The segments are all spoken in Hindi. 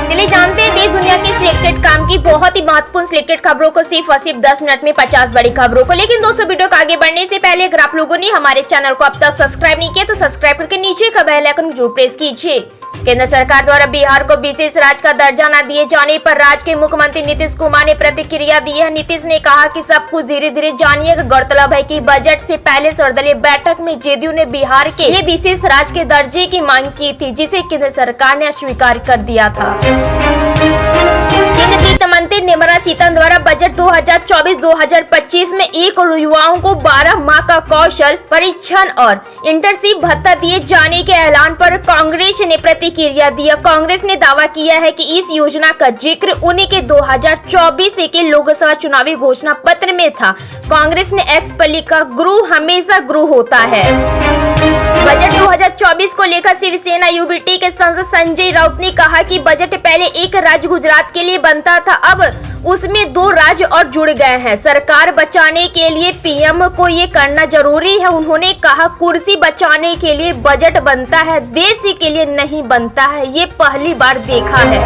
चलिए जानते हैं देश दुनिया की सिलेक्टेड काम की बहुत ही महत्वपूर्ण सिलेक्टेड खबरों को सिर्फ और सिर्फ 10 मिनट में 50 बड़ी खबरों को। लेकिन दोस्तों वीडियो को आगे बढ़ने से पहले अगर आप लोगों ने हमारे चैनल को अब तक सब्सक्राइब नहीं किया तो सब्सक्राइब करके नीचे का बेल आइकन जरूर प्रेस कीजिए। केंद्र सरकार द्वारा बिहार को विशेष राज्य का दर्जा न दिए जाने पर राज्य के मुख्यमंत्री नीतीश कुमार ने प्रतिक्रिया दी है। नीतीश ने कहा कि सब कुछ धीरे धीरे जानिएगा। गौरतलब है कि बजट से पहले सर्वदलीय बैठक में जेडीयू ने बिहार के लिए विशेष राज्य के दर्जे की मांग की थी, जिसे केंद्र सरकार ने अस्वीकार कर दिया था। केंद्रीय वित्त मंत्री निर्मला सीतारमण द्वारा बजट 2024-2025 में 1 करोड़ युवाओं को 12 माह का कौशल परीक्षण और इंटर्नशिप भत्ता दिए जाने के ऐलान पर कांग्रेस ने प्रतिक्रिया दी। कांग्रेस ने दावा किया है कि इस योजना का जिक्र उन्हीं के 2024 के लोकसभा चुनावी घोषणा पत्र में था। कांग्रेस ने एक्स पर लिखा, गुरु हमेशा गुरु होता है। बजट 2024 को लेकर शिवसेना यूबीटी के सांसद संजय राउत ने कहा कि बजट पहले एक राज्य गुजरात के लिए बनता था, अब उसमें 2 राज्य और जुड़ गए हैं। सरकार बचाने के लिए पीएम को ये करना जरूरी है। उन्होंने कहा, कुर्सी बचाने के लिए बजट बनता है, देश के लिए नहीं बनता है। ये पहली बार देखा है।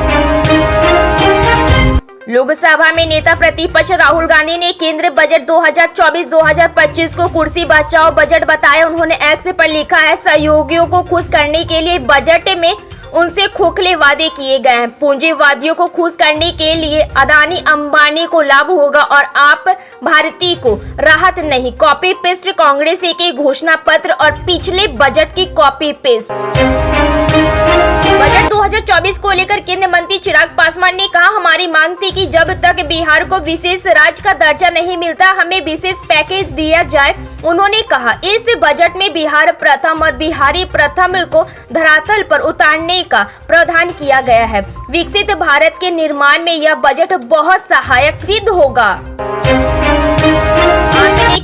लोकसभा में नेता प्रतिपक्ष राहुल गांधी ने केंद्रीय बजट 2024-2025 को कुर्सी बचाओ बजट बताया। उन्होंने एक्स पर लिखा है, सहयोगियों को खुश करने के लिए बजट में उनसे खोखले वादे किए गए हैं। पूंजीवादियों को खुश करने के लिए अदानी अंबानी को लाभ होगा और आप भारतीय को राहत नहीं। कॉपी पेस्ट कांग्रेस के घोषणा पत्र और पिछले बजट की कॉपी पेस्ट। बजट 2024 को लेकर केंद्रीय मंत्री चिराग पासवान ने कहा, हमारी मांग थी कि जब तक बिहार को विशेष राज्य का दर्जा नहीं मिलता हमें विशेष पैकेज दिया जाए। उन्होंने कहा, इस बजट में बिहार प्रथम और बिहारी प्रथम को धरातल पर उतारने का प्रावधान किया गया है। विकसित भारत के निर्माण में यह बजट बहुत सहायक सिद्ध होगा।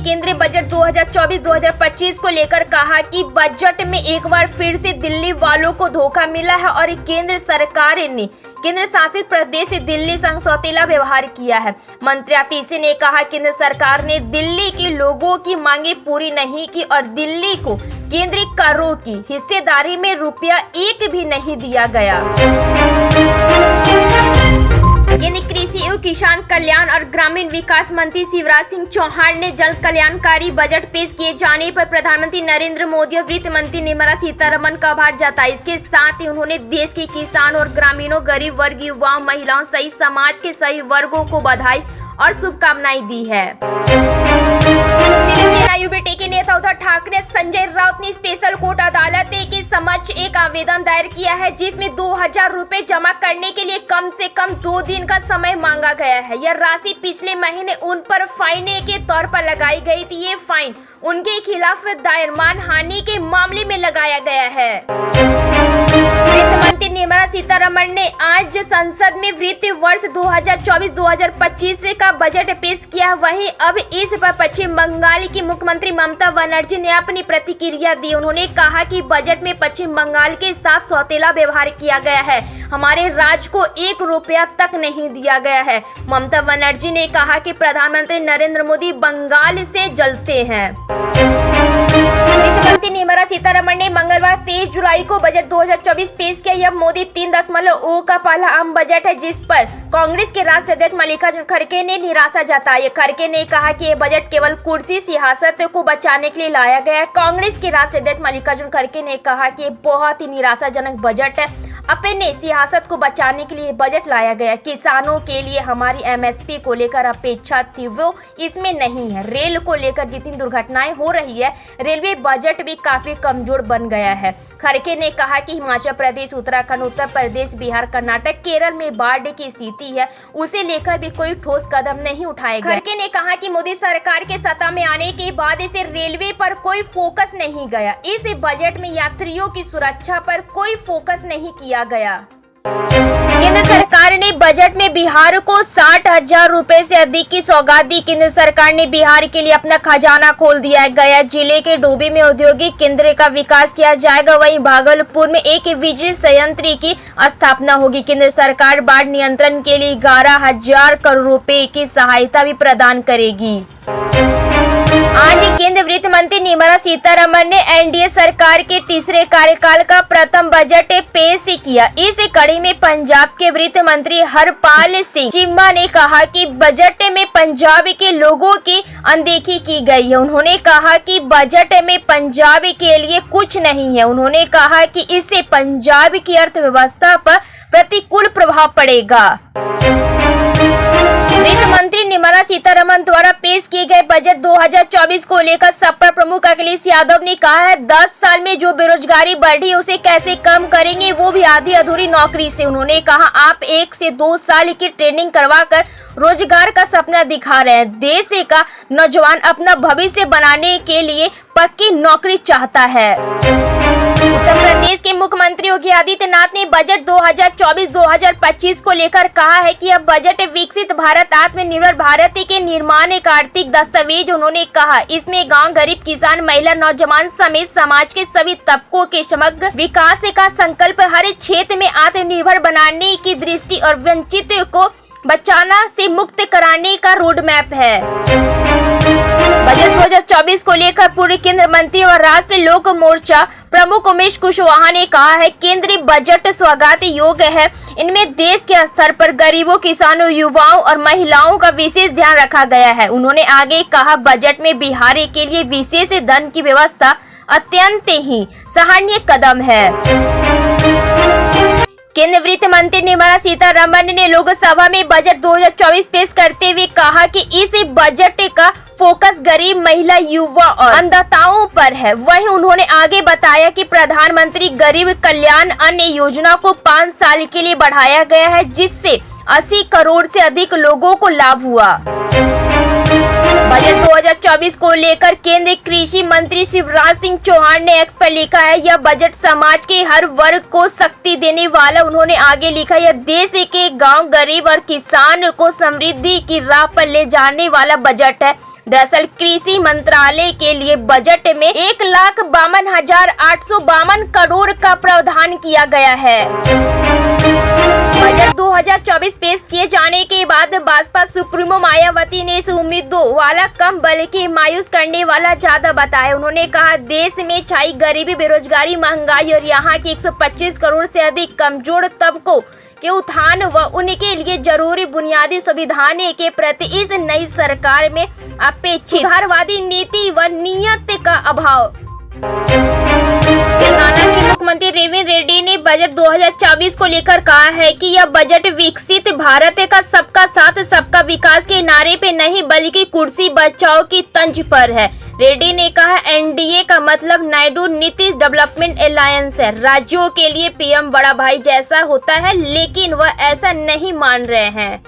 केंद्रीय बजट 2024-2025 को लेकर कहा कि बजट में एक बार फिर से दिल्ली वालों को धोखा मिला है और केंद्र सरकार ने केंद्र शासित प्रदेश से दिल्ली संग सौतेला व्यवहार किया है। मंत्री आतिशी ने कहा, केंद्र सरकार ने दिल्ली के लोगों की मांगे पूरी नहीं की और दिल्ली को केंद्रीय करों की हिस्सेदारी में ₹1 भी नहीं दिया गया। केंद्रीय कृषि एवं किसान कल्याण और ग्रामीण विकास मंत्री शिवराज सिंह चौहान ने जल कल्याणकारी बजट पेश किए जाने पर प्रधानमंत्री नरेंद्र मोदी और वित्त मंत्री निर्मला सीतारमण का आभार जताया। इसके साथ ही उन्होंने देश के किसान और ग्रामीणों, गरीब वर्ग, युवाओं, महिलाओं सहित समाज के सभी वर्गों को बधाई और शुभकामनाएं दी है। शिवसेना यूबीटी के नेता उद्धव ठाकरे संजय राउत ने स्पेशल कोर्ट अदालत के समक्ष एक आवेदन दायर किया है, जिसमें 2000 रुपए जमा करने के लिए कम से कम 2 दिन का समय मांगा गया है। यह राशि पिछले महीने उन पर फाइन के तौर पर लगाई गई थी। ये फाइन उनके खिलाफ दायर मानहानि के मामले में लगाया गया है। वित्त मंत्री निर्मला सीतारमण ने आज संसद में वित्त वर्ष 2024-2025 का बजट पेश किया। वहीं अब इस पर पश्चिम बंगाल की मुख्यमंत्री ममता बनर्जी ने अपनी प्रतिक्रिया दी। उन्होंने कहा कि बजट में पश्चिम बंगाल के साथ सौतेला व्यवहार किया गया है। हमारे राज्य को 1 रुपया तक नहीं दिया गया है। ममता बनर्जी ने कहा कि प्रधानमंत्री नरेंद्र मोदी बंगाल से जलते हैं। वित्त मंत्री निर्मला सीतारमण ने मंगलवार 23 जुलाई को बजट 2024 पेश किया। यह मोदी 3.0 का पहला आम बजट है, जिस पर कांग्रेस के राष्ट्रीय अध्यक्ष मल्लिकार्जुन खड़गे ने निराशा जताई। खड़गे ने कहा कि यह बजट केवल कुर्सी सियासत को बचाने के लिए लाया गया है। कांग्रेस के राष्ट्रीय अध्यक्ष मल्लिकार्जुन खड़गे ने कहा कि यह बहुत ही निराशाजनक बजट है। अपने सियासत को बचाने के लिए बजट लाया गया। किसानों के लिए हमारी एमएसपी को लेकर अपेक्षा थी, वो इसमें नहीं है। रेल को लेकर जितनी दुर्घटनाएं हो रही है, रेलवे बजट भी काफी कमजोर बन गया है। खड़गे ने कहा कि हिमाचल प्रदेश, उत्तराखंड, उत्तर प्रदेश, बिहार, कर्नाटक, केरल में बाढ़ की स्थिति है, उसे लेकर भी कोई ठोस कदम नहीं उठाए गए। खड़गे ने कहा कि मोदी सरकार के सत्ता में आने के बाद इसे रेलवे पर कोई फोकस नहीं गया। इस बजट में यात्रियों की सुरक्षा पर कोई फोकस नहीं किया गया। केंद्र सरकार ने बजट में बिहार को 60,000 रुपए से अधिक की सौगात दी। केंद्र सरकार ने बिहार के लिए अपना खजाना खोल दिया। गया जिले के डोभी में औद्योगिक केंद्र का विकास किया जाएगा। वहीं भागलपुर में एक बिजली संयंत्र की स्थापना होगी। केंद्र सरकार बाढ़ नियंत्रण के लिए 11,000 करोड़ रुपए की सहायता भी प्रदान करेगी। आज केंद्रीय वित्त मंत्री निर्मला सीतारमण ने एनडीए सरकार के तीसरे कार्यकाल का प्रथम बजट पेश किया। इस कड़ी में पंजाब के वित्त मंत्री हरपाल सिंह चीमा ने कहा कि बजट में पंजाब के लोगों की अनदेखी की गई है। उन्होंने कहा कि बजट में पंजाब के लिए कुछ नहीं है। उन्होंने कहा कि इससे पंजाब की अर्थव्यवस्था पर प्रतिकूल प्रभाव पड़ेगा। वित्त मंत्री निर्मला सीतारमण द्वारा पेश किए गए बजट 2024 को लेकर सपा प्रमुख अखिलेश यादव ने कहा है 10 साल में जो बेरोजगारी बढ़ी उसे कैसे कम करेंगे, वो भी आधी अधूरी नौकरी से। उन्होंने कहा आप 1 से 2 साल की ट्रेनिंग करवाकर रोजगार का सपना दिखा रहे हैं। देश का नौजवान अपना भविष्य बनाने के लिए पक्की नौकरी चाहता है। उत्तर प्रदेश के मुख्यमंत्री योगी आदित्यनाथ ने बजट 2024-2025 को लेकर कहा है कि अब बजट विकसित भारत आत्मनिर्भर भारत के निर्माण एक आर्थिक दस्तावेज। उन्होंने कहा इसमें गांव, गरीब, किसान, महिला, नौजवान समेत समाज के सभी तबकों के समग्र विकास का संकल्प, हर क्षेत्र में आत्मनिर्भर बनाने की दृष्टि और वंचित को बचाना से मुक्त कराने का रोड मैप है। बजट 2024 को लेकर पूर्व केंद्रीय मंत्री और राष्ट्रीय लोक मोर्चा प्रमुख उमेश कुशवाहा ने कहा है केंद्रीय बजट स्वागत योग्य है। इनमें देश के स्तर पर गरीबों, किसानों, युवाओं और महिलाओं का विशेष ध्यान रखा गया है। उन्होंने आगे कहा बजट में बिहार के लिए विशेष धन की व्यवस्था अत्यंत ही सराहनीय कदम है। केंद्रीय वित्त मंत्री निर्मला सीतारमण ने लोकसभा में बजट 2024 पेश करते हुए कहा कि इस बजट का फोकस गरीब, महिला, युवा और अन्नदाताओं पर है। वहीं उन्होंने आगे बताया कि प्रधानमंत्री गरीब कल्याण अन्न योजना को 5 साल के लिए बढ़ाया गया है, जिससे 80 करोड़ से अधिक लोगों को लाभ हुआ। बजट 2024 को लेकर केंद्रीय कृषि मंत्री शिवराज सिंह चौहान ने एक्स पर लिखा है यह बजट समाज के हर वर्ग को शक्ति देने वाला। उन्होंने आगे लिखा यह देश के गांव, गरीब और किसान को समृद्धि की राह पर ले जाने वाला बजट है। दरअसल कृषि मंत्रालय के लिए बजट में 1,52,852 करोड़ का प्रावधान किया गया है। बजट 2024 पेश किए जाने के बाद बसपा सुप्रीमो मायावती ने इस उम्मीदों वाला कम बल्कि मायूस करने वाला ज्यादा बताया। उन्होंने कहा देश में छाई गरीबी, बेरोजगारी, महंगाई और यहाँ की 125 करोड़ से अधिक कमजोर तबकों के उत्थान व उनके लिए जरूरी बुनियादी सुविधाएं के प्रति इस नई सरकार में अपेक्षित सुधारवादी नीति व नियत का अभाव। तेलंगाना के मुख्यमंत्री रेवंत रेड्डी ने बजट 2024 को लेकर कहा है कि यह बजट विकसित भारत का सबका साथ सबका विकास के नारे पे नहीं बल्कि कुर्सी बचाओ की तंज पर है। रेड्डी ने कहा एनडीए का मतलब नायडू नीतीश डेवलपमेंट अलायंस है। राज्यों के लिए पीएम बड़ा भाई जैसा होता है, लेकिन वह ऐसा नहीं मान रहे हैं।